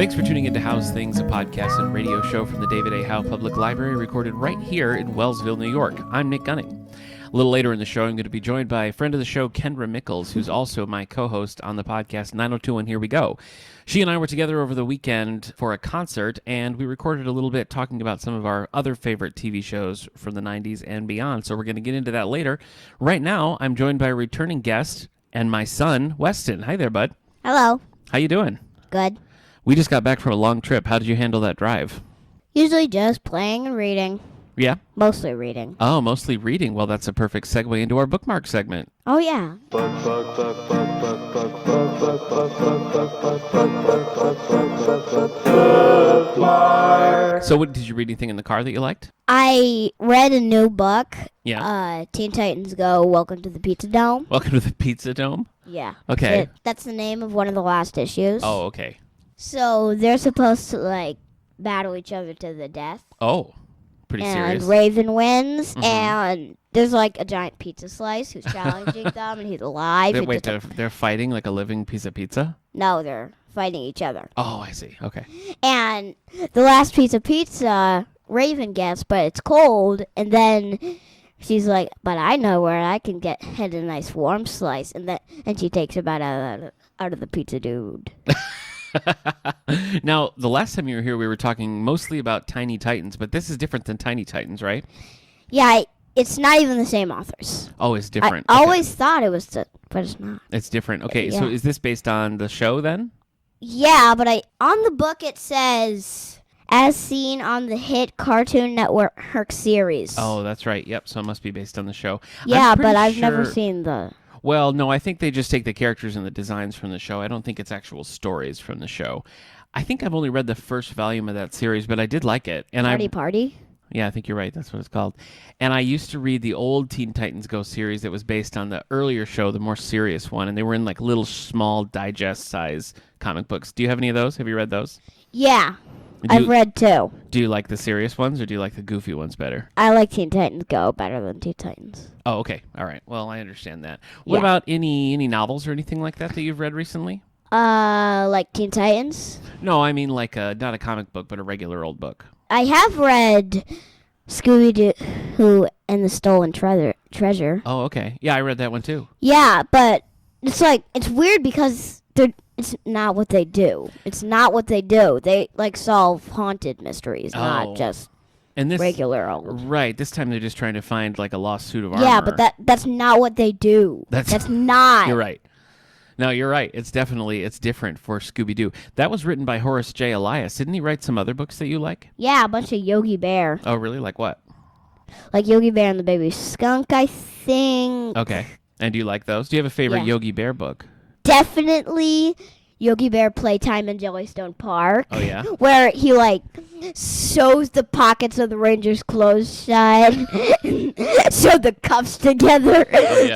Thanks for tuning into Howe's Things, a podcast and radio show from the David A. Howe Public Library, recorded right here in Wellsville, New York. I'm Nick Gunning. A little later in the show, I'm going to be joined by a friend of the show, Kendra Mikols, who's also my co-host on the podcast 902 and Here We Go. She and I were together over the weekend for a concert, and we recorded a little bit talking about some of our other favorite TV shows from the 90s and beyond, so we're going to get into that later. Right now, I'm joined by a returning guest and my son, Weston. Hi there, bud. Hello. How you doing? Good. We just got back from a long trip. How did you handle that drive? Usually just playing and reading. Yeah? Mostly reading. Oh, mostly reading. Well, that's a perfect segue into our bookmark segment. Oh, yeah. So did you read anything in the car that you liked? I read a new book. Yeah. Teen Titans Go, Welcome to the Pizza Dome. Welcome to the Pizza Dome? Yeah. Okay. That's the name of one of the last issues. Oh, okay. So they're supposed to, battle each other to the death. Oh, pretty serious. And Raven wins, and there's, a giant pizza slice who's challenging them, and he's alive. They're fighting like a living piece of pizza? No, they're fighting each other. Oh, I see. Okay. And the last piece of pizza Raven gets, but it's cold, and then she's like, but I know where I can get a nice warm slice, and she takes a bite out of the pizza dude. Now, the last time you were here, we were talking mostly about Tiny Titans, but this is different than Tiny Titans, right? Yeah, it's not even the same authors. Oh, it's different. I always thought it was, but it's not. It's different. Okay, yeah. So is this based on the show then? Yeah, but on the book it says, as seen on the hit Cartoon Network series. Oh, that's right. Yep, so it must be based on the show. Yeah, but I've never seen the... Well, no, I think they just take the characters and the designs from the show. I don't think it's actual stories from the show. I think I've only read the first volume of that series, but I did like it. And Party? Yeah, I think you're right. That's what it's called. And I used to read the old Teen Titans Go series that was based on the earlier show, the more serious one. And they were in little small digest size comic books. Do you have any of those? Have you read those? Yeah. I've read two. Do you like the serious ones or do you like the goofy ones better? I like Teen Titans Go better than Teen Titans. Oh, okay. All right. Well, I understand that. What about any novels or anything like that you've read recently? Like Teen Titans? No, I mean not a comic book, but a regular old book. I have read Scooby Doo and the Stolen Treasure. Oh, okay. Yeah, I read that one too. Yeah, but it's weird because it's not what they do. It's not what they do. They solve haunted mysteries, not just regular old. Right. This time they're just trying to find a lost suit of armor. Yeah, but that's not what they do. That's not. You're right. No, you're right. It's different for Scooby Doo. That was written by Horace J. Elias. Didn't he write some other books that you like? Yeah, a bunch of Yogi Bear. Oh, really? Like what? Like Yogi Bear and the Baby Skunk, I think. Okay. And do you like those? Do you have a favorite Yogi Bear book? Definitely Yogi Bear Playtime in Jellystone Park. Oh, yeah? Where he, sews the pockets of the Rangers' clothes shut, sew the cuffs together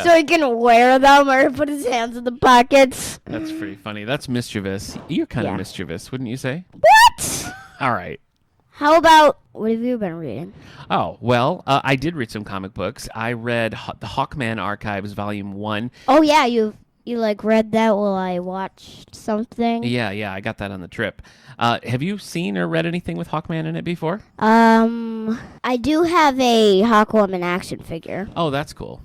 so he can wear them or put his hands in the pockets. That's pretty funny. That's mischievous. You're kind of mischievous, wouldn't you say? What? All right. How about, what have you been reading? Oh, well, I did read some comic books. I read the Hawkman Archives, Volume 1. Oh, yeah, you read that while I watched something? Yeah, I got that on the trip. Have you seen or read anything with Hawkman in it before? I do have a Hawkwoman action figure. Oh, that's cool.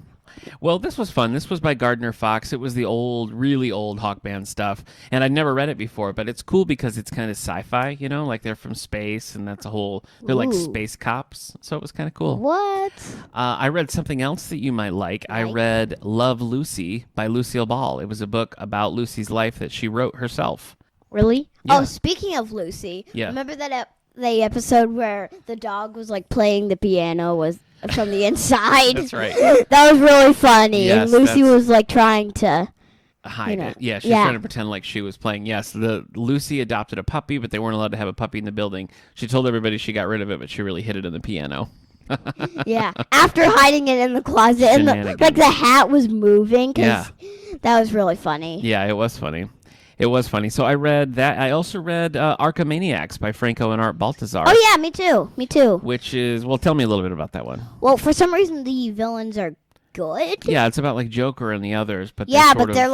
Well, this was fun. This was by Gardner Fox. It was the really old Hawkman stuff, and I'd never read it before, but it's cool because it's kind of sci-fi, they're from space, and that's they're like space cops, so it was kind of cool. What? I read something else that you might like. I read Love, Lucy by Lucille Ball. It was a book about Lucy's life that she wrote herself. Really? Yeah. Oh, speaking of Lucy, yeah. Remember that the episode where the dog was playing the piano from the inside? That's right. That was really funny. Yes, and Lucy was trying to hide it. Yeah, she was trying to pretend like she was playing. Yes, Lucy adopted a puppy, but they weren't allowed to have a puppy in the building. She told everybody she got rid of it, but she really hid it in the piano. Yeah, after hiding it in the closet, and the hat was moving. That was really funny. Yeah, it was funny. It was funny. So I read that. I also read Archimaniacs by Franco and Art Baltazar. Oh, yeah, me too. Which is, well, tell me a little bit about that one. Well, for some reason, the villains are good. Yeah, it's about Joker and the others. But they're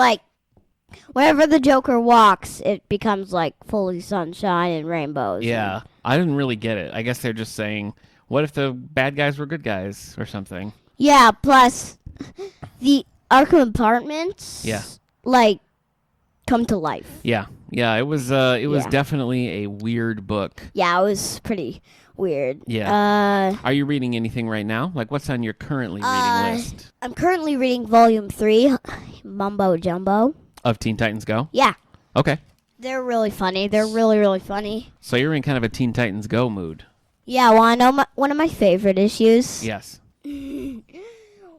whenever the Joker walks, it becomes like fully sunshine and rainbows. Yeah, I didn't really get it. I guess they're just saying, what if the bad guys were good guys or something? Yeah, plus the Arkham apartments, like, come to life. Yeah, it was definitely a weird book. Yeah, it was pretty weird. Yeah. Are you reading anything right now? Like, what's on your currently reading list? I'm currently reading Volume 3, Mumbo Jumbo. Of Teen Titans Go? Yeah. Okay. They're really funny. They're really, really funny. So you're in kind of a Teen Titans Go mood. Yeah, well, I know one of my favorite issues. Yes.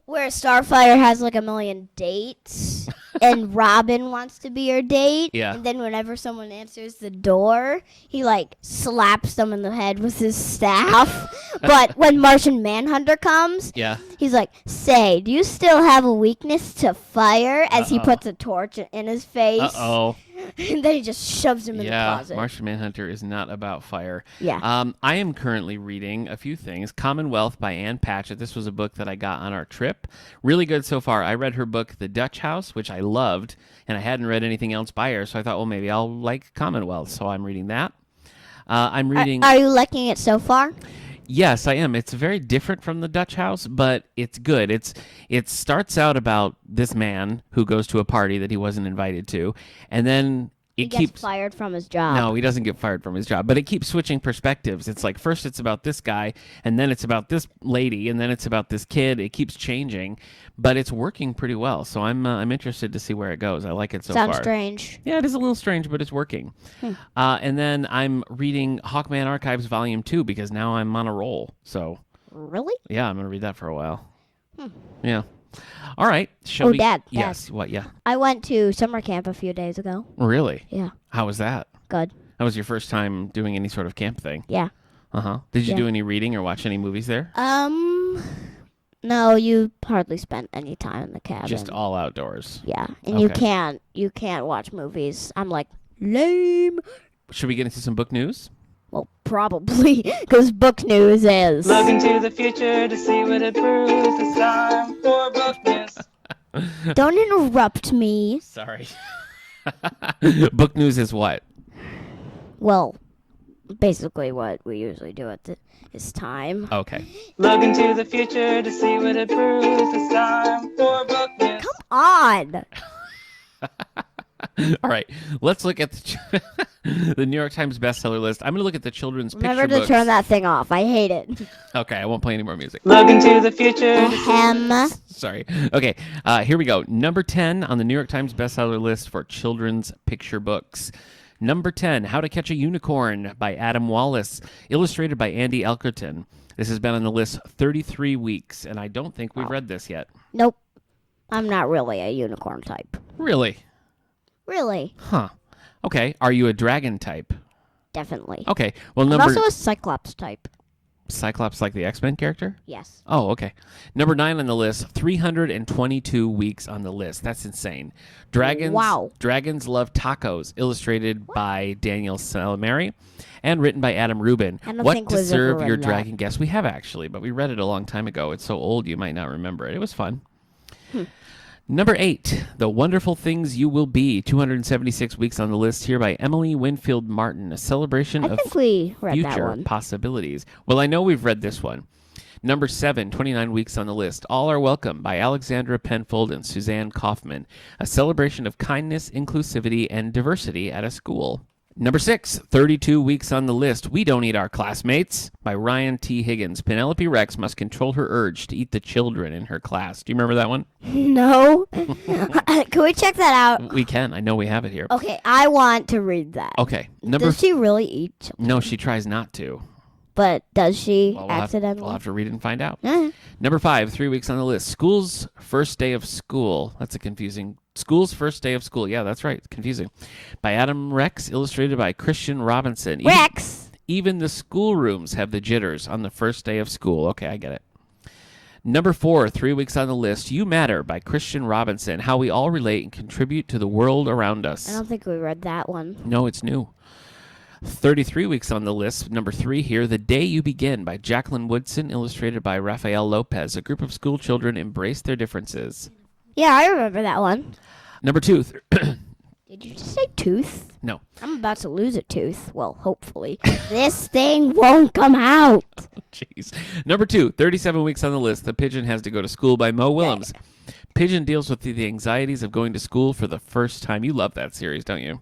Where Starfire has like a million dates and Robin wants to be her date. Yeah. And then whenever someone answers the door, he like slaps them in the head with his staff. But when Martian Manhunter comes, he's like, "Say, do you still have a weakness to fire?" As he puts a torch in his face. Uh-oh. And then he just shoves him in the closet. Yeah, Martian Manhunter is not about fire. Yeah. I am currently reading a few things. Commonwealth by Ann Patchett. This was a book that I got on our trip. Really good so far. I read her book, The Dutch House, which I loved, and I hadn't read anything else by her, so I thought, well, maybe I'll like Commonwealth, so I'm reading that. I'm reading... Are you liking it so far? Yes, I am. It's very different from The Dutch House, but it's good. It starts out about this man who goes to a party that he wasn't invited to, and then he gets fired from his job. No, he doesn't get fired from his job, but it keeps switching perspectives. It's like first it's about this guy, and then it's about this lady, and then it's about this kid. It keeps changing, but it's working pretty well. So I'm interested to see where it goes. I like it so far. Sounds strange. Yeah, it is a little strange, but it's working. And then I'm reading Hawkman Archives Volume 2 because now I'm on a roll. So really? Yeah, I'm going to read that for a while. Yeah. All right. Shall we? Dad. Yes. What? Yeah. I went to summer camp a few days ago. Really? Yeah. How was that? Good. That was your first time doing any sort of camp thing? Yeah. Uh-huh. Did you do any reading or watch any movies there? No, you hardly spent any time in the cabin. Just all outdoors. Yeah. And you can't watch movies. I'm like, lame. Should we get into some book news? Well, probably, because book news is... Look into the future to see what it proves. It's time for book news. Don't interrupt me. Sorry. Book news is what? Well, basically what we usually do at this time. Okay. Look into the future to see what it proves. It's time for book news. Come on. All right, let's look at the New York Times bestseller list. I'm going to look at the children's picture books. Remember to turn that thing off. I hate it. Okay, I won't play any more music. Look into the future. To see Sorry. Okay, here we go. Number 10 on the New York Times bestseller list for children's picture books. Number 10, How to Catch a Unicorn by Adam Wallace, illustrated by Andy Elkerton. This has been on the list 33 weeks, and I don't think we've read this yet. Nope. I'm not really a unicorn type. Really? Really? Huh. Okay. Are you a dragon type? Definitely. Okay. Well, I'm also a Cyclops type. Cyclops, like the X-Men character? Yes. Oh, okay. Number 9 on the list, 322 weeks on the list. That's insane. Dragons. Wow. Dragons Love Tacos, illustrated by Daniel Salamari and written by Adam Rubin. What to Serve Your Dragon Guest. We have actually, but we read it a long time ago. It's so old you might not remember it. It was fun. Number 8, The Wonderful Things You Will Be, 276 weeks on the list here by Emily Winfield Martin, a celebration of future possibilities. Well, I know we've read this one. Number 7, 29 weeks on the list, All Are Welcome by Alexandra Penfold and Suzanne Kaufman, a celebration of kindness, inclusivity, and diversity at a school. Number 6, 32 weeks on the list, We Don't Eat Our Classmates by Ryan T. Higgins. Penelope Rex must control her urge to eat the children in her class. Do you remember that one? No. Can we check that out? We can. I know we have it here. Okay, I want to read that. Okay. Does she really eat children? No, she tries not to. But does she accidentally? We'll have to read it and find out. Uh-huh. Number 5, 3 weeks on the list, School's First Day of School. That's a confusing... School's First Day of School. Yeah, that's right. It's confusing. By Adam Rex, illustrated by Christian Robinson. Rex! Even the schoolrooms have the jitters on the first day of school. Okay, I get it. Number 4, 3 weeks on the list, You Matter by Christian Robinson. How we all relate and contribute to the world around us. I don't think we read that one. No, it's new. 33 weeks on the list. Number 3 here, The Day You Begin by Jacqueline Woodson, illustrated by Rafael Lopez. A group of school children embrace their differences. Yeah, I remember that one. Number 2, Did you just say tooth? No. I'm about to lose a tooth. Well, hopefully. This thing won't come out. Jeez. Number 2, 37 weeks on the list. The Pigeon Has to Go to School by Mo Willems. Pigeon deals with the anxieties of going to school for the first time. You love that series, don't you?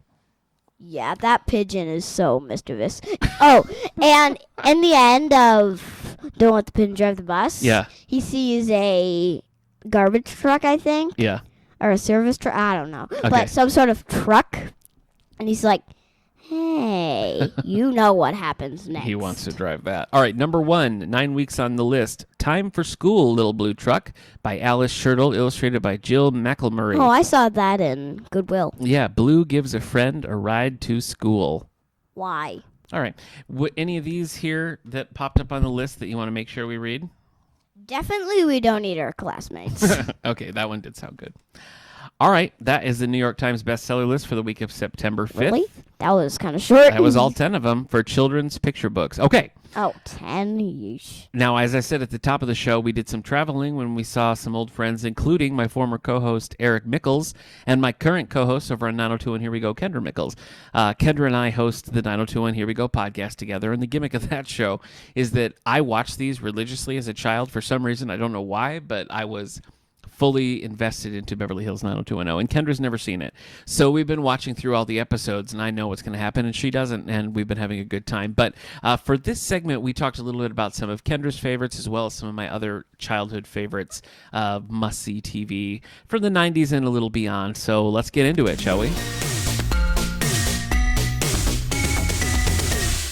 Yeah, that pigeon is so mischievous. Oh, and in the end of Don't Let the Pigeon Drive the Bus, Yeah. he sees a garbage truck, I think. Yeah. Or a service truck, I don't know. Okay. But some sort of truck. And he's like, hey, you know what happens next. He wants to drive that. All right, number 1, 9 weeks on the list. Time for School, Little Blue Truck by Alice Schertle, illustrated by Jill McElmurray. Oh, I saw that in Goodwill. Yeah, Blue gives a friend a ride to school. Why? All right. Any of these here that popped up on the list that you want to make sure we read? Definitely we don't need our classmates. Okay, that one did sound good. All right, that is the New York Times bestseller list for the week of September 5th. Really? That was kind of short. That was all 10 of them for children's picture books. Okay. Oh, 10? Yeesh. Now, as I said at the top of the show, we did some traveling when we saw some old friends, including my former co-host, Eric Mikols, and my current co-host over on 902 and Here We Go, Kendra Mikols. Kendra and I host the 902 and Here We Go podcast together, and the gimmick of that show is that I watched these religiously as a child for some reason. I don't know why, but I was fully invested into Beverly Hills 90210, and Kendra's never seen it. So we've been watching through all the episodes, and I know what's going to happen, and she doesn't, and we've been having a good time. But for this segment, we talked a little bit about some of Kendra's favorites, as well as some of my other childhood favorites, must-see TV from the 90s and a little beyond. So let's get into it, shall we?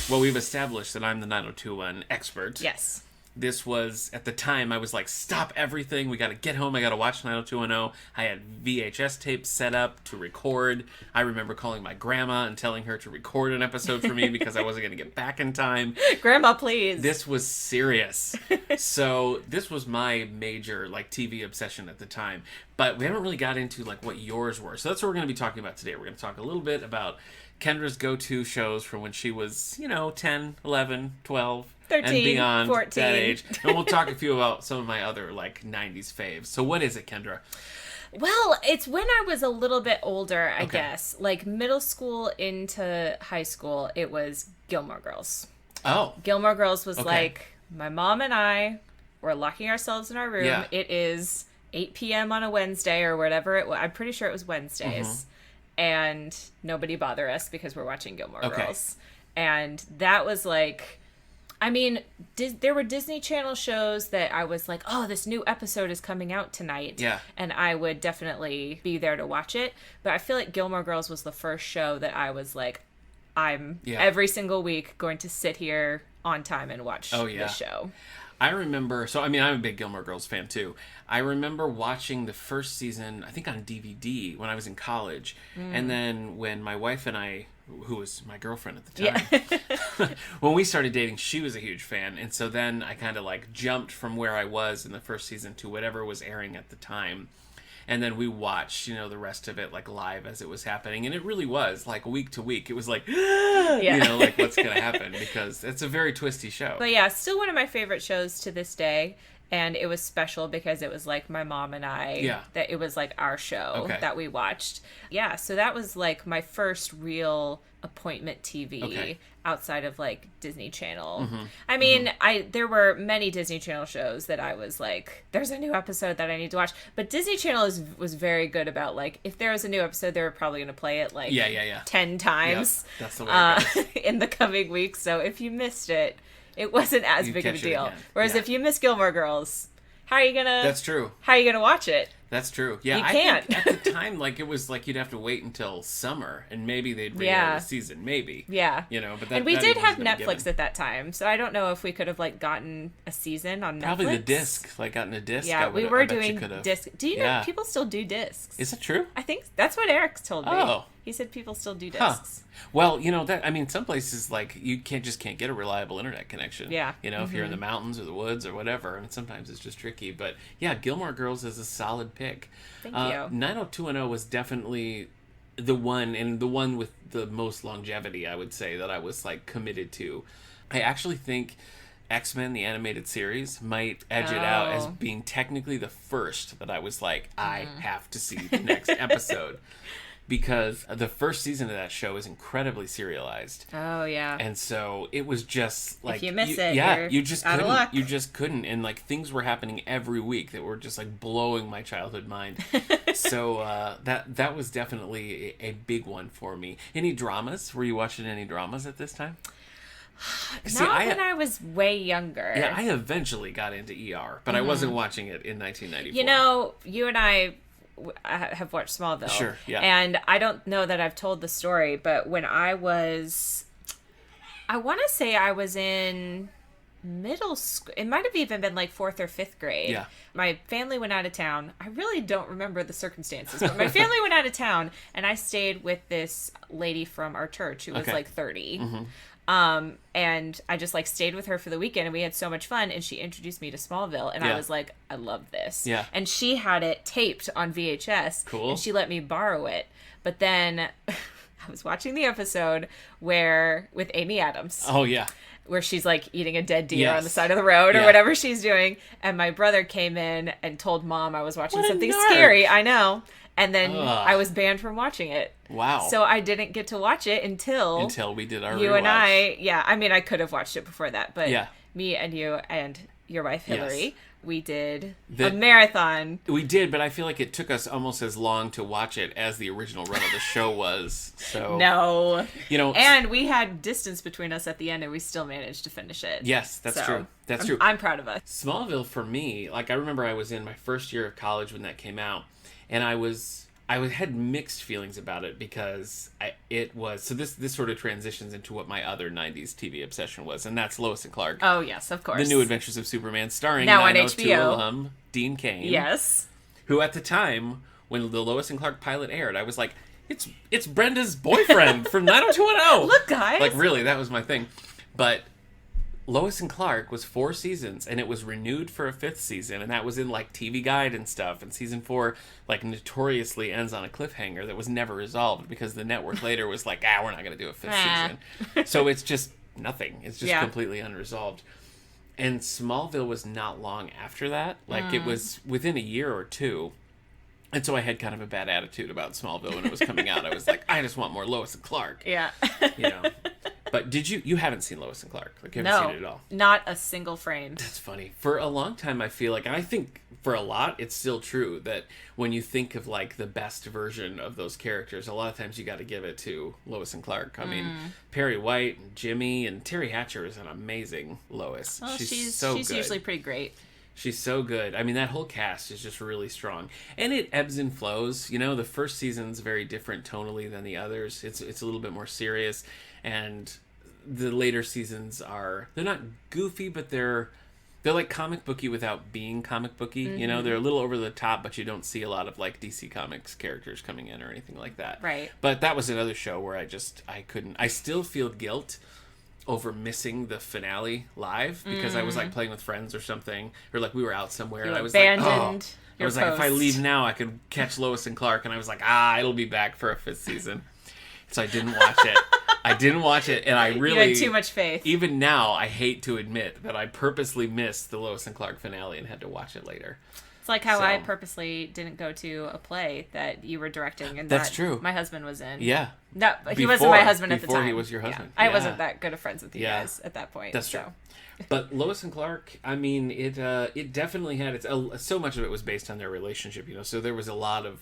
Well, we've established that I'm the 90210 expert. Yes. This was, at the time, I was like, stop everything. We got to get home. I got to watch 90210. I had VHS tapes set up to record. I remember calling my grandma and telling her to record an episode for me because I wasn't going to get back in time. Grandma, please. This was serious. So this was my major, like, TV obsession at the time. But we haven't really got into, like, what yours were. So that's what we're going to be talking about today. We're going to talk a little bit about Kendra's go-to shows from when she was, 10, 11, 12, 13, and beyond 14. that age. And we'll talk a few about some of my other, like, 90s faves. So what is it, Kendra? Well, it's when I was a little bit older, I Okay. guess. Like middle school into high school, it was Gilmore Girls. Oh. Gilmore Girls was Okay. like, my mom and I were locking ourselves in our room. Yeah. It is 8 p.m. on a Wednesday or whatever it was. I'm pretty sure it was Wednesdays. Mm-hmm. And nobody bother us because we're watching Gilmore Okay. Girls. And that was like... I mean, there were Disney Channel shows that I was like, oh, this new episode is coming out tonight. Yeah. And I would definitely be there to watch it. But I feel like Gilmore Girls was the first show that I was like, I'm every single week going to sit here on time and watch this show. I remember, I'm a big Gilmore Girls fan too. I remember watching the first season, I think on DVD when I was in college. And then when my wife and I, who was my girlfriend at the time, when we started dating, she was a huge fan. And so then I kind of like jumped from where I was in the first season to whatever was airing at the time. And then we watched, the rest of it like live as it was happening. And it really was like week to week. It was like, like what's going to happen? Because it's a very twisty show. But yeah, still one of my favorite shows to this day. And it was special because it was like my mom and I, that it was like our show that we watched. Yeah, so that was like my first real appointment TV outside of like Disney Channel. I mean, there were many Disney Channel shows that I was like, there's a new episode that I need to watch. But Disney Channel was very good about like, if there was a new episode, they were probably going to play it like 10 times That's the way it goes. in the coming weeks. So if you missed it, it wasn't as big of a deal. Again. Whereas if you miss Gilmore Girls, how are you gonna? That's true. How are you gonna watch it? That's true. Yeah, You can't. I think at the time, like it was like you'd have to wait until summer, and maybe they'd re-air the season, maybe. Yeah. But that, and we that did even have wasn't a Netflix given. at that time, so I don't know if we could have like gotten a season on Netflix. Probably the disc, like gotten a disc. Yeah, we were doing disc. Do you know people still do discs? Is it true? I think that's what Eric told me. Oh. He said people still do discs. Well, some places like you can't get a reliable internet connection. Yeah. If you're in the mountains or the woods or whatever, and sometimes it's just tricky. But yeah, Gilmore Girls is a solid pick. Thank you. 90210 was definitely the one, and the one with the most longevity, I would say, that I was like committed to. I actually think X-Men, the animated series, might edge it out as being technically the first that I was like, I have to see the next episode. because the first season of that show is incredibly serialized. Oh yeah. And so it was just like, if you miss it, you just out couldn't. of luck. You just couldn't, and like things were happening every week that were just like blowing my childhood mind. So that was definitely a big one for me. Any dramas? Were you watching any dramas at this time? Not when I was way younger. Yeah, I eventually got into ER, but I wasn't watching it in 1994. You know, you and I have watched Smallville. Sure, yeah. And I don't know that I've told the story, but when I want to say I was in middle school. It might have even been like 4th or 5th grade. Yeah. My family went out of town. I really don't remember the circumstances, but my family went out of town, and I stayed with this lady from our church who was like 30. Mm-hmm. And I just like stayed with her for the weekend, and we had so much fun, and she introduced me to Smallville, and I was like, I love this. Yeah. And she had it taped on VHS. Cool. And she let me borrow it. But then I was watching the episode with Amy Adams. Oh yeah. Where she's like eating a dead deer on the side of the road or whatever she's doing. And my brother came in and told Mom I was watching something scary. I know. And then I was banned from watching it. Wow. So I didn't get to watch it until we did our you rewatch. and I mean, I could have watched it before that, but me and you and your wife Hillary, we did a marathon. We did, but I feel like it took us almost as long to watch it as the original run of the show was. So no, and we had distance between us at the end, and we still managed to finish it. Yes, that's true. That's true. I'm proud of us. Smallville for me, like I remember I was in my first year of college when that came out, and I had mixed feelings about it because this sort of transitions into what my other 90s TV obsession was, and that's Lois and Clark. Oh yes, of course. The New Adventures of Superman, starring now on 902 HBO alum Dean Cain. Yes. Who at the time when the Lois and Clark pilot aired, I was like, it's Brenda's boyfriend from 90210. Look, guys. Like really, that was my thing. But Lois and Clark was 4 seasons, and it was renewed for a 5th season, and that was in like TV Guide and stuff. And season 4 like notoriously ends on a cliffhanger that was never resolved because the network later was like, we're not going to do a 5th season. So it's just nothing. It's just completely unresolved. And Smallville was not long after that. Like it was within a year or two. And so I had kind of a bad attitude about Smallville when it was coming out. I was like, I just want more Lois and Clark. Yeah. But did you haven't seen Lois and Clark? Like, you haven't seen it at all? Not a single frame. That's funny. For a long time, I feel like, and I think for a lot, it's still true that when you think of like the best version of those characters, a lot of times you got to give it to Lois and Clark. I mean, Perry White, and Jimmy, and Terry Hatcher is an amazing Lois. Well, she's so good. Usually pretty great. She's so good. I mean, that whole cast is just really strong. And it ebbs and flows. The first season's very different tonally than the others. It's a little bit more serious. And the later seasons they're not goofy, but they're like comic booky without being comic booky. Mm-hmm. They're a little over the top, but you don't see a lot of like DC Comics characters coming in or anything like that. Right. But that was another show where I couldn't. I still feel guilt over missing the finale live because I was like playing with friends or something, or like we were out somewhere and I was like, like, if I leave now I could catch Lois and Clark, and I was like, it'll be back for a 5th season. So I didn't watch it. And I really... You had too much faith. Even now, I hate to admit that I purposely missed the Lois and Clark finale and had to watch it later. It's like how I purposely didn't go to a play that you were directing and that's true. My husband was in. Yeah. No, he wasn't my husband at the time. Before he was your husband. Yeah. I wasn't that good of friends with you guys at that point. That's true. But Lois and Clark, I mean, it definitely had so much of it was based on their relationship, so there was a lot of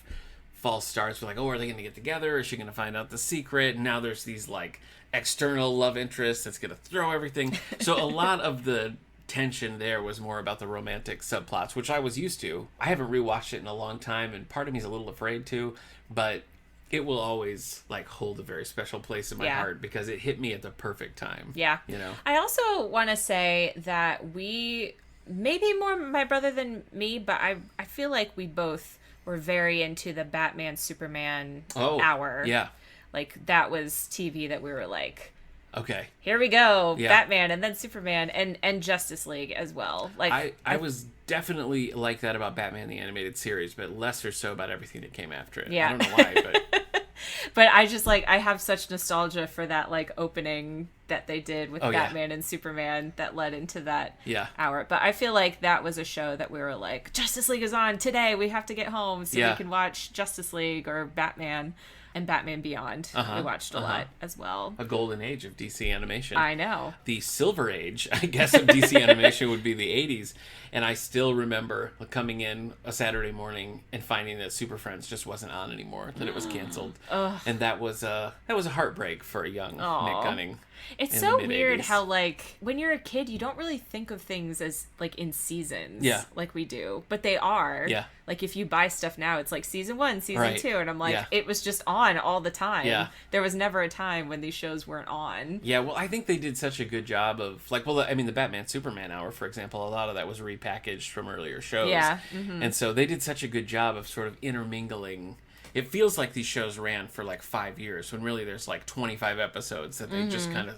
false starts. We're like, are they going to get together? Is she going to find out the secret? And now there's these like external love interests that's going to throw everything. So a lot of the tension there was more about the romantic subplots, which I was used to. I haven't rewatched it in a long time, and part of me is a little afraid to, but it will always like hold a very special place in my heart because it hit me at the perfect time. Yeah. I also want to say that we, maybe more my brother than me, but I feel like we both were very into the Batman Superman hour. Yeah. Like that was TV that we were like, okay, here we go, Batman and then Superman and Justice League as well. Like I was definitely like that about Batman the Animated Series, but less or so about everything that came after it. Yeah. I don't know why, but but I just like I have such nostalgia for that like opening that they did with Batman and Superman that led into that hour. But I feel like that was a show that we were like, Justice League is on today. We have to get home so we can watch Justice League or Batman. And Batman Beyond. We watched a lot as well. A golden age of DC animation. I know. The silver age, I guess, of DC animation would be the 80s. And I still remember coming in a Saturday morning and finding that Super Friends just wasn't on anymore, that it was canceled. And that was a heartbreak for a young Nick Gunning. It's so weird how, like, when you're a kid, you don't really think of things as, like, in seasons. Like we do. But they are. Like, if you buy stuff now, it's like season 1, season 2. And I'm like, it was just on all the time. There was never a time when these shows weren't on. Well, I think they did such a good job of, like, the Batman Superman hour, for example, a lot of that was repackaged from earlier shows. And so they did such a good job of sort of intermingling. It feels like these shows ran for like 5 years when really there's like 25 episodes that they just kind of,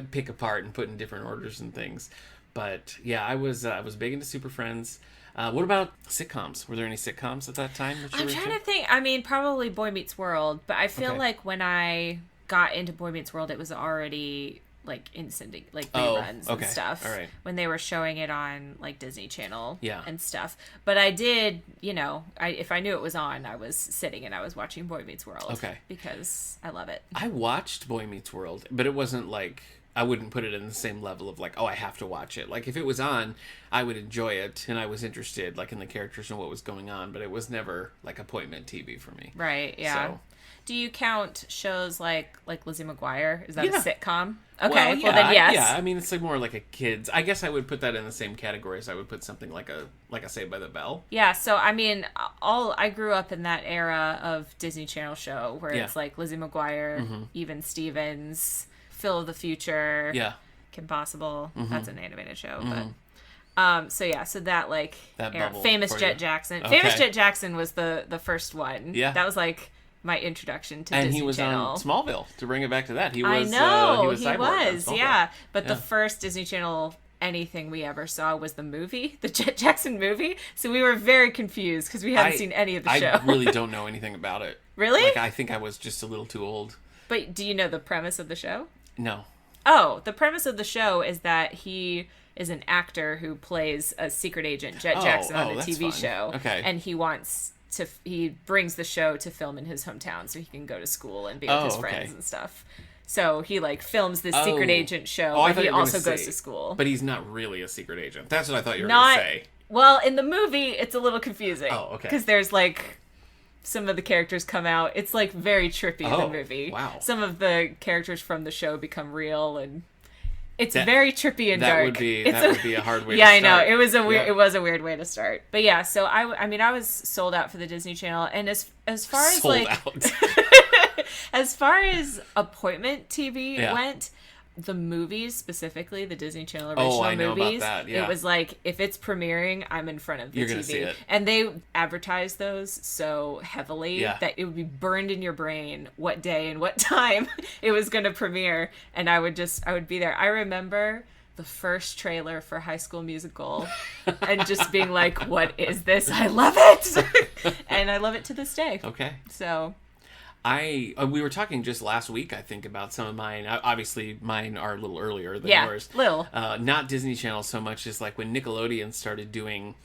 pick apart and put in different orders and things. But I was big into Super Friends. What about sitcoms? Were there any sitcoms at that time that you I'm were trying into? to think. I mean, probably Boy Meets World, but I feel like when I got into Boy Meets World, it was already like in like reruns and stuff. All right. When they were showing it on like Disney Channel and stuff. But I did, if I knew it was on, I was sitting and I was watching Boy Meets World. Okay. Because I love it. I watched Boy Meets World, but it wasn't like, I wouldn't put it in the same level of like, I have to watch it. Like if it was on, I would enjoy it and I was interested like in the characters and what was going on, but it was never like appointment TV for me. Right, yeah. So, do you count shows like Lizzie McGuire? Is that a sitcom? Okay, well then yes. I mean, it's like more like a kid's. I guess I would put that in the same category as I would put something like a Saved by the Bell. Yeah, so I mean, I grew up in that era of Disney Channel show where it's like Lizzie McGuire, Even Stevens, Phil of the Future, Kim Possible. That's an animated show, but so that like that Famous Jet Jackson. Okay. Famous Jet Jackson was the first one. Yeah, that was like my introduction to Disney Channel. And he was on Smallville, to bring it back to that. He was, he was, But the first Disney Channel anything we ever saw was the movie, the Jet Jackson movie. So we were very confused because we hadn't seen any of the show. I really don't know anything about it. Really? Like, I think I was just a little too old. But do you know the premise of the show? No. Oh, the premise of the show is that he is an actor who plays a secret agent, Jet Jackson, on a TV show. Okay. And he brings the show to film in his hometown so he can go to school and be with his friends and stuff. So he like films this secret agent show, but he also goes to school. But he's not really a secret agent. That's what I thought you were going to say. Well, in the movie, it's a little confusing. Oh, okay. Because there's like some of the characters come out. It's like very trippy, the movie. Wow. Some of the characters from the show become real and it's very trippy and dark. That would be a hard way to start. I know. It was a weird way to start. But yeah, so I was sold out for the Disney Channel, and as far as sold out. as far as appointment TV went, the movies specifically, the Disney Channel original I know movies, about that. Yeah. It was like if it's premiering, I'm in front of the You're TV. Gonna see it. And they advertised those so heavily that it would be burned in your brain what day and what time it was going to premiere, and I would be there. I remember the first trailer for High School Musical and just being like, what is this? I love it. And I love it to this day. Okay. So we were talking just last week, I think, about some of mine. Obviously, mine are a little earlier than yours. Little. Not Disney Channel so much as like when Nickelodeon started doing,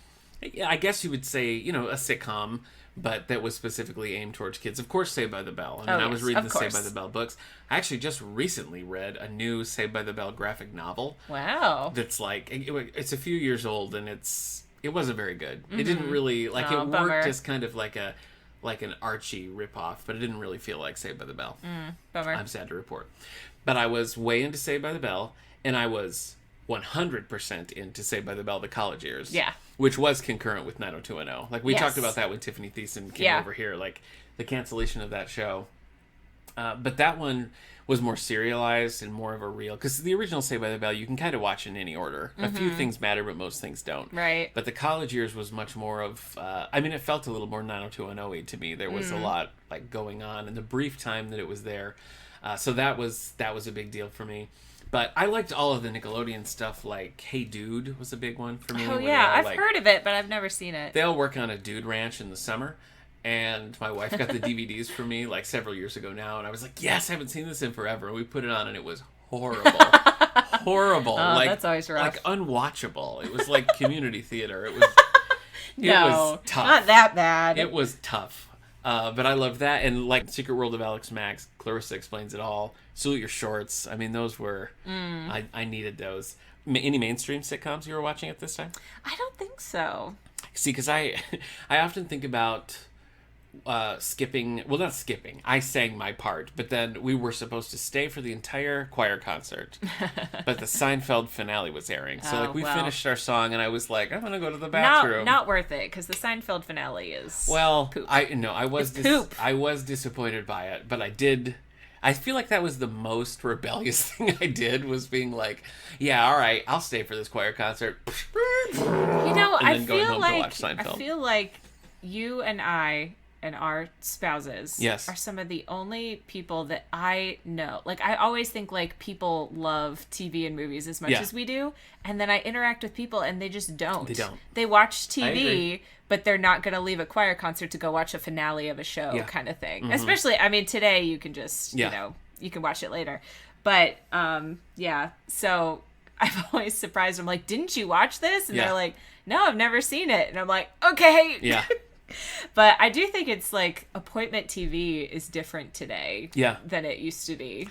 I guess you would say, a sitcom, but that was specifically aimed towards kids. Of course, Saved by the Bell. I was reading the Saved by the Bell books. I actually just recently read a new Saved by the Bell graphic novel. Wow. That's like, it's a few years old, and it wasn't very good. It didn't really, it worked as kind of like an Archie ripoff, but it didn't really feel like Saved by the Bell. Bummer. I'm sad to report. But I was way into Saved by the Bell, and I was 100% into Saved by the Bell, the college years. Yeah. Which was concurrent with 90210. Like, we talked about that when Tiffany Thiessen came over here, like, the cancellation of that show. But that one was more serialized and more of a real... Because the original Saved by the Bell, you can kind of watch in any order. A few things matter, but most things don't. Right. But the college years was much more of... it felt a little more 90210-y to me. There was a lot, like, going on in the brief time that it was there. So that was a big deal for me. But I liked all of the Nickelodeon stuff, like Hey Dude was a big one for me. Oh, yeah. I've heard of it, but I've never seen it. They all work on a dude ranch in the summer. and my wife got the DVDs for me like several years ago now, and I was like, yes, I haven't seen this in forever. And we put it on, and it was horrible. Horrible. Oh, like, that's always rough. Like unwatchable. It was like community theater. It was tough. Not that bad. It was tough. But I love that. And like Secret World of Alex Max, Clarissa Explains It All, Salute Your Shorts. I mean, those were, I needed those. Any mainstream sitcoms you were watching at this time? I don't think so. See, because I often think about skipping. Well, not skipping. I sang my part, but then we were supposed to stay for the entire choir concert. But the Seinfeld finale was airing, so we finished our song, and I was like, I'm gonna go to the bathroom. Not worth it, because the Seinfeld finale is poop. I was disappointed by it, but I did. I feel like that was the most rebellious thing I did, was being like, yeah, all right, I'll stay for this choir concert. I feel like you and I and our spouses are some of the only people that I know. Like, I always think, like, people love TV and movies as much as we do, and then I interact with people and they just don't. They don't. They watch TV, but they're not going to leave a choir concert to go watch a finale of a show kind of thing. Mm-hmm. Especially, I mean, today you can just, you can watch it later. But, so I'm always surprised. I'm like, didn't you watch this? And they're like, no, I've never seen it. And I'm like, okay. Yeah. But I do think it's like appointment TV is different today than it used to be,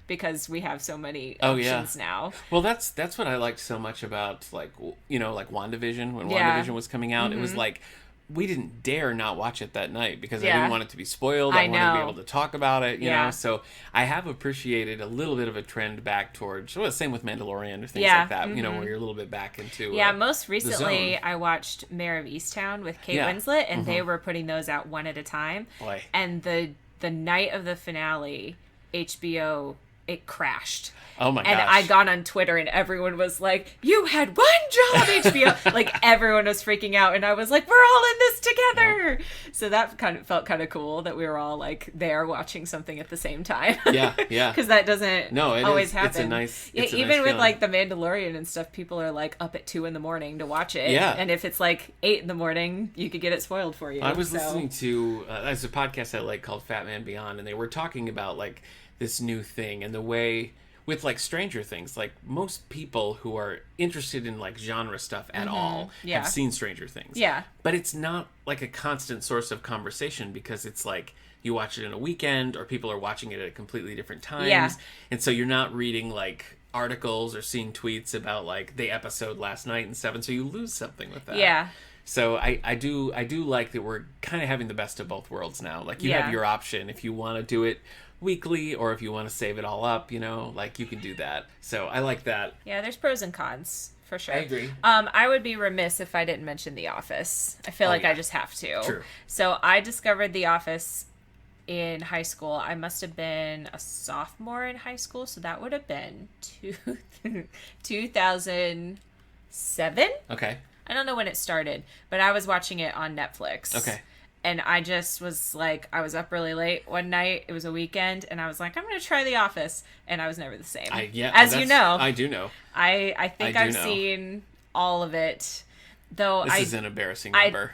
because we have so many options now. Well, that's what I liked so much about, like, like WandaVision. When WandaVision was coming out, it was like, we didn't dare not watch it that night because I didn't want it to be spoiled. I wanted to be able to talk about it, you know. So I have appreciated a little bit of a trend back towards, same with Mandalorian or things like that, where you're a little bit back into most recently I watched Mare of Easttown with Kate Winslet, and they were putting those out one at a time. Boy. And the night of the finale, HBO, it crashed. Oh my gosh. And I got on Twitter and everyone was like, you had one job, HBO. Like, everyone was freaking out, and I was like, we're all in this together. So that kind of felt kind of cool that we were all like there watching something at the same time. Yeah. Because that doesn't always happen. It's a nice even with like The Mandalorian and stuff, people are like up at 2 a.m. to watch it. Yeah. And if it's like 8 a.m, you could get it spoiled for you. I was listening to there's a podcast I like called Fat Man Beyond, and they were talking about like this new thing and the way with like Stranger Things, like most people who are interested in like genre stuff at all have seen Stranger Things. Yeah. But it's not like a constant source of conversation, because it's like you watch it in a weekend, or people are watching it at completely different times. Yeah. And so you're not reading like articles or seeing tweets about like the episode last night and stuff, and so you lose something with that. Yeah. So I do like that we're kind of having the best of both worlds now. Like, you have your option if you want to do it weekly, or if you want to save it all up, like, you can do that. So I like that. Yeah, there's pros and cons for sure. I agree. I would be remiss if I didn't mention The Office. I feel I just have to. True. So I discovered The Office in high school. I must have been a sophomore in high school, so that would have been 2007. Okay. I don't know when it started, but I was watching it on Netflix. Okay. And I just was like, I was up really late one night. It was a weekend, and I was like, I'm going to try The Office. And I was never the same. As you know. I do know. I think I've seen all of it. Though this is an embarrassing number.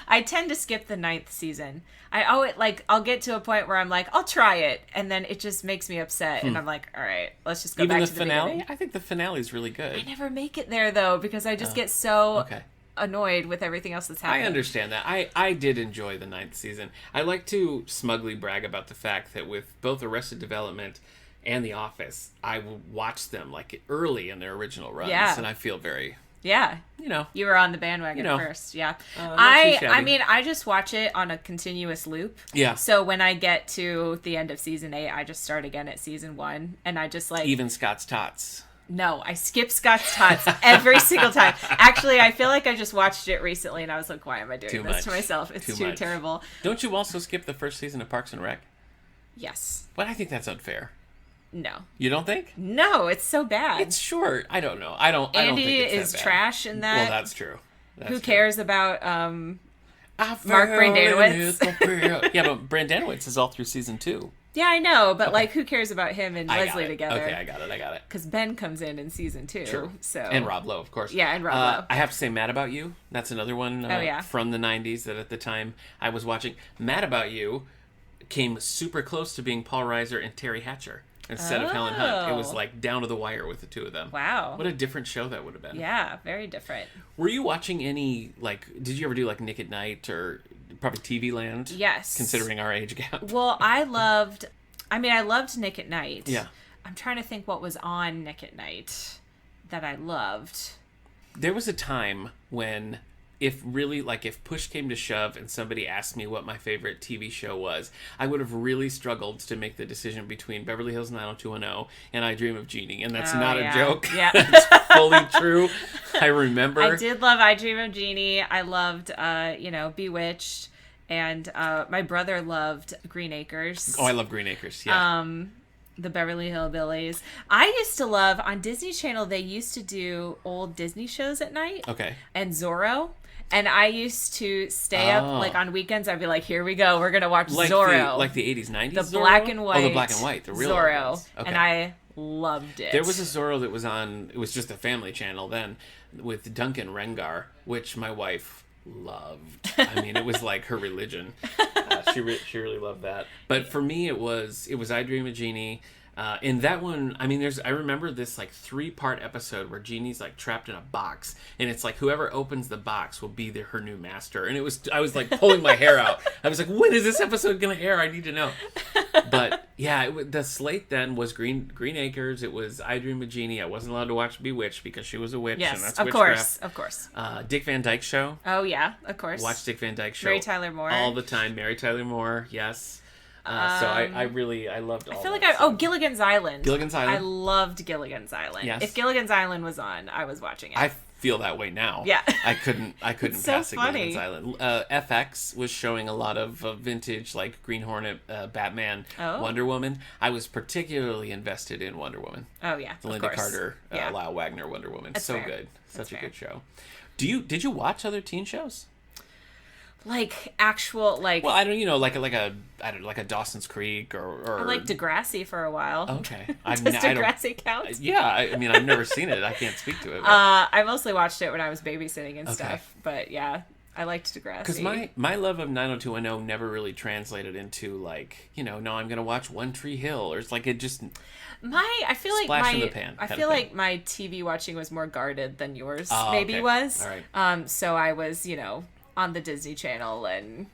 I tend to skip the 9th season. I'll get to a point where I'm like, I'll try it, and then it just makes me upset, and I'm like, all right, let's just go back to the finale. beginning. I think the finale is really good. I never make it there though, because I just get so annoyed with everything else that's happening. I understand that. I did enjoy the 9th season. I like to smugly brag about the fact that with both Arrested Development and The Office, I watched them like early in their original runs, and I feel very. Yeah. You were on the bandwagon first. Yeah. I just watch it on a continuous loop. Yeah. So when I get to the end of season 8, I just start again at season 1, and I just like. Even Scott's Tots. No, I skip Scott's Tots every single time. Actually, I feel like I just watched it recently, and I was like, why am I doing this to myself? It's too terrible. Don't you also skip the first season of Parks and Rec? Yes. But I think that's unfair. No. You don't think? No, it's so bad. It's short. I don't know. I don't Andy think it's is that bad. Trash in that. Well, that's true. Who cares about Mark Brandanowitz? Yeah, but Brandanowitz is all through season 2. Yeah, I know, but like, who cares about him and Leslie together? Okay, I got it. Because Ben comes in season 2. True. So and Rob Lowe, of course. Yeah, and Rob Lowe. I have to say, Mad About You. That's another one from the '90s that at the time I was watching. Mad About You came super close to being Paul Reiser and Terry Hatcher instead of Helen Hunt. It was like down to the wire with the two of them. Wow. What a different show that would have been. Yeah, very different. Were you watching any, like, did you ever do like Nick at Night or probably TV Land? Yes. Considering our age gap. Well, I loved Nick at Night. Yeah. I'm trying to think what was on Nick at Night that I loved. There was a time when if push came to shove and somebody asked me what my favorite TV show was, I would have really struggled to make the decision between Beverly Hills 90210 and I Dream of Jeannie. And that's not a joke. Yeah. It's fully true. I remember. I did love I Dream of Jeannie. I loved, Bewitched. And my brother loved Green Acres. Oh, I love Green Acres, yeah. The Beverly Hillbillies. I used to love, on Disney Channel, they used to do old Disney shows at night. Okay. And Zorro. And I used to stay up, like, on weekends. I'd be like, here we go. We're going to watch Zorro. Like the 80s, 90s The Zorro? black and white. Oh, the black and white. The real Zorro. ones. Okay. And I loved it. There was a Zorro that was on, it was just a family channel then, with Duncan Rengar, which my wife loved. I mean, it was like her religion. She really loved that. But for me, it was I Dream of Jeannie. In that one, I mean, I remember this like 3-part episode where Jeannie's like trapped in a box, and it's like whoever opens the box will be her new master. And I was like pulling my hair out. I was like, when is this episode gonna air? I need to know. But yeah, the slate then was Green Acres. It was I Dream of Jeannie. I wasn't allowed to watch Bewitched because she was a witch. Yes, and that's of witchcraft. course. Dick Van Dyke Show. Oh yeah, of course. Watch Dick Van Dyke Show. Mary Tyler Moore. All the time. Mary Tyler Moore. Yes. So I loved all. I feel like Gilligan's Island. Gilligan's Island. I loved Gilligan's Island. Yes. If Gilligan's Island was on, I was watching it. I feel that way now. Yeah. I couldn't It's pass so Gilligan's Island. FX was showing a lot of vintage, like Green Hornet, Batman, Wonder Woman. I was particularly invested in Wonder Woman. Oh yeah, the Linda Carter, Lyle Wagner Wonder Woman. That's so fair. good. Such a good show. Did you watch other teen shows? Like actual like. Well, I don't. Like a Dawson's Creek or. I liked Degrassi for a while. Okay. Does Degrassi count? Yeah, I mean, I've never seen it. I can't speak to it. But. I mostly watched it when I was babysitting and stuff. But yeah, I liked Degrassi. Because my love of 90210 never really translated into like, no, I'm gonna watch One Tree Hill, or it's like it just. I feel like Splash in the pan. I feel like my TV watching was more guarded than yours. Okay. Was. All right. So I was on the Disney Channel and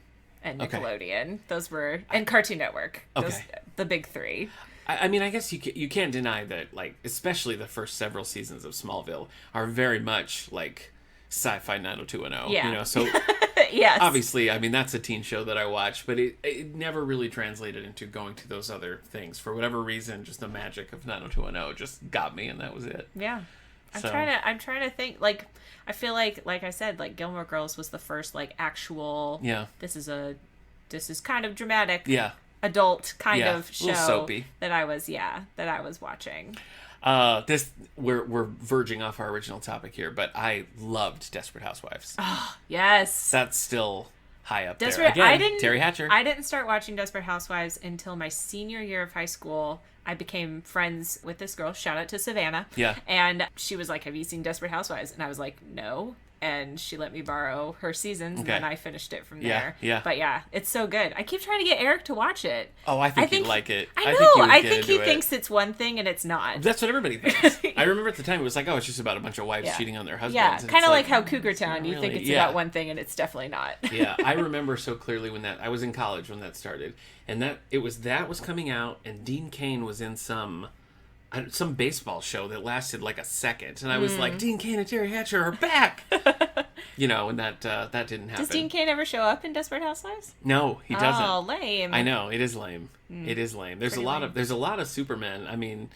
Nickelodeon. Okay. Those were and Cartoon Network. Those, the big 3. I mean, I guess you can't deny that, like, especially the first several seasons of Smallville are very much like sci-fi 90210. Yeah. So yes. Obviously, I mean, that's a teen show that I watched, but it never really translated into going to those other things. For whatever reason, just the magic of 90210 just got me, and that was it. Yeah. I'm trying to think, like, I feel like I said, like, Gilmore Girls was the first, like, actual, this is kind of dramatic, adult kind of show soapy. that I was watching. We're verging off our original topic here, but I loved Desperate Housewives. Oh, yes. That's still high up there. Again, Terry Hatcher. I didn't start watching Desperate Housewives until my senior year of high school. I became friends with this girl. Shout out to Savannah. Yeah. And she was like, have you seen Desperate Housewives? And I was like, no. And she let me borrow her seasons, and then I finished it from there. Yeah. But yeah, it's so good. I keep trying to get Eric to watch it. Oh, I think he'd like it. I know. I think he thinks it's one thing, and it's not. That's what everybody thinks. I remember at the time it was like, oh, it's just about a bunch of wives cheating on their husbands. Yeah, kind of like how Cougar Town. You think it's about one thing, and it's definitely not. Yeah, I remember so clearly when I was in college when that started, and that was coming out, and Dean Cain was in some baseball show that lasted like a second, and I was like, Dean Cain and Terry Hatcher are back. And that didn't happen. Does Dean Cain ever show up in Desperate Housewives? No, he doesn't. Oh, lame. I know, it is lame. It is lame. There's a lot of Supermen. I mean,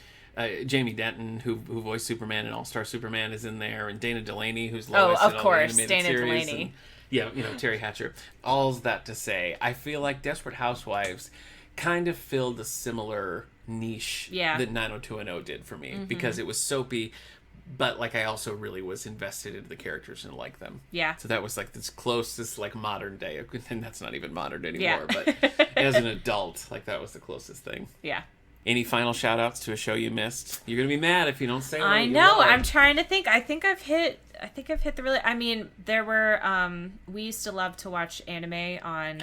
Jamie Denton, who voiced Superman in All Star Superman, is in there, and Dana Delaney, who's Lois in all the animated Dana series, Delaney. And, Terry Hatcher. All's that to say, I feel like Desperate Housewives kind of filled a similar niche that 90210 did for me, because it was soapy, but like I also really was invested into the characters and liked them. Yeah. So that was like this closest like modern day, and that's not even modern anymore. Yeah. But as an adult, like that was the closest thing. Yeah. Any final shout outs to a show you missed? You're gonna be mad if you don't say. I know. I'm trying to think. I think I've hit the really. I mean, there were. We used to love to watch anime on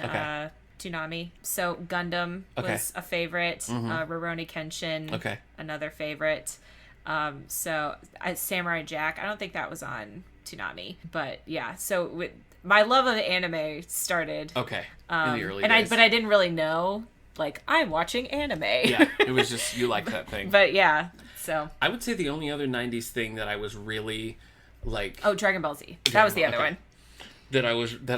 Toonami. So Gundam was a favorite. Rurouni Kenshin. Another favorite. Samurai Jack. I don't think that was on Toonami, but yeah. So my love of anime started. In the early days. But I didn't really know. Like, I'm watching anime. Yeah, it was just, you like that thing. But yeah, so. I would say the only other 90s thing that I was really, like... Oh, Dragon Ball Z. That was the other one. That I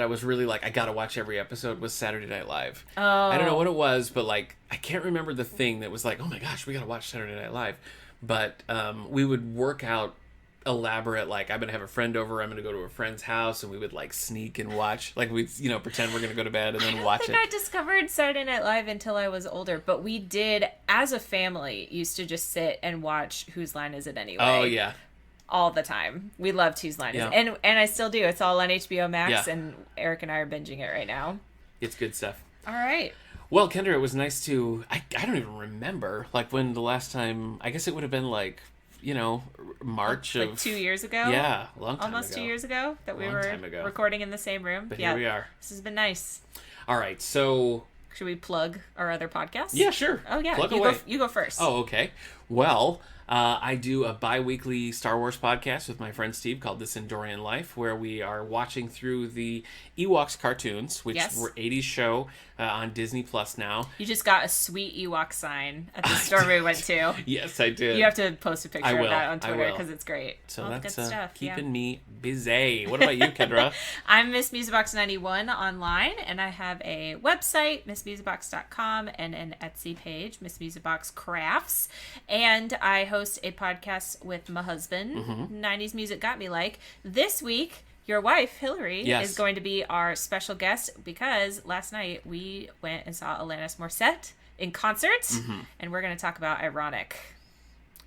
was really like, I gotta watch every episode was Saturday Night Live. Oh. I don't know what it was, but like, I can't remember the thing that was like, oh my gosh, we gotta watch Saturday Night Live. But we would work out elaborate, like, I'm gonna have a friend over, I'm gonna go to a friend's house, and we would like sneak and watch, like we'd pretend we're gonna go to bed and then watch it. I discovered Saturday Night Live until I was older, but we did as a family used to just sit and watch Whose Line Is It Anyway? Oh yeah, all the time. We loved Whose Line Is It, and I still do. It's all on HBO Max, and Eric and I are binging it right now. It's good stuff. All right. Well, Kendra, it was nice to. I don't even remember like when the last time. I guess it would have been like. March like of 2 years ago. Yeah, long time almost ago. 2 years ago that we were recording in the same room. But here we are. This has been nice. All right, so should we plug our other podcasts? Yeah, sure. Oh yeah, plug away. You go first. Oh, okay. Well, I do a bi-weekly Star Wars podcast with my friend Steve called This Endorian Life, where we are watching through the Ewoks cartoons, which were 80s show on Disney Plus now. You just got a sweet Ewok sign at the store we went to. Yes, I did. You have to post a picture of that on Twitter because it's great. So all that's good stuff. Keeping me busy. What about you, Kendra? I'm Miss Musicbox91 online, and I have a website, missmusicbox.com, and an Etsy page, Miss Musicbox Crafts. And I host a podcast with my husband, 90s Music Got Me Like. This week, your wife, Hillary, is going to be our special guest because last night we went and saw Alanis Morissette in concert, and we're going to talk about Ironic,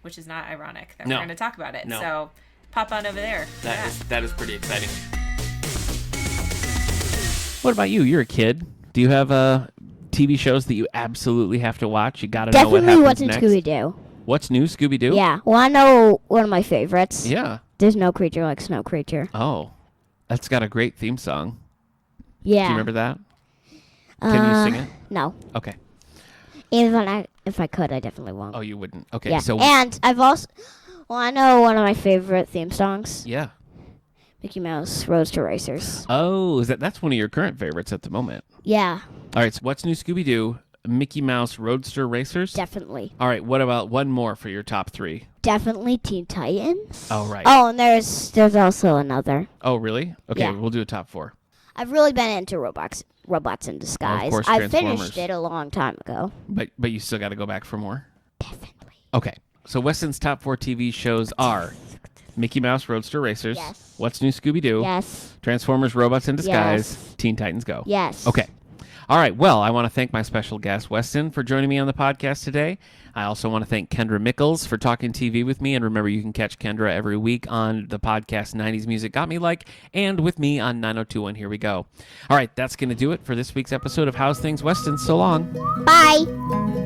which is not ironic that we're going to talk about it. So pop on over there. That is pretty exciting. What about you? You're a kid. Do you have TV shows that you absolutely have to watch? You got to know what happens next. Definitely What's in Scooby Doo. What's new, Scooby Doo? Yeah. Well, I know one of my favorites. Yeah. There's no creature like Snow Creature. Oh. That's got a great theme song. Yeah. Do you remember that? Can you sing it? No. Okay. Even if I could, I definitely won't. Oh, you wouldn't. Okay. Yeah. So and I've also... Well, I know one of my favorite theme songs. Yeah. Mickey Mouse, Roadster Racers. Oh, that's one of your current favorites at the moment? Yeah. All right. So what's new, Scooby Doo? Mickey Mouse, Roadster Racers? Definitely. All right. What about one more for your top three? Definitely Teen Titans. Oh, right. Oh, and there's also another. Oh, really? Okay, yeah. We'll do a top four. I've really been into Robots in Disguise. Of course, I finished it a long time ago. But you still got to go back for more? Definitely. Okay. So Weston's top four TV shows are Mickey Mouse, Roadster Racers. Yes. What's New, Scooby Doo. Yes. Transformers, Robots in Disguise. Yes. Teen Titans Go. Yes. Okay. All right. Well, I want to thank my special guest, Weston, for joining me on the podcast today. I also want to thank Kendra Mikols for talking TV with me. And remember, you can catch Kendra every week on the podcast 90s Music Got Me Like and with me on 9021 Here We Go. All right. That's going to do it for this week's episode of How's Things Weston. So long. Bye.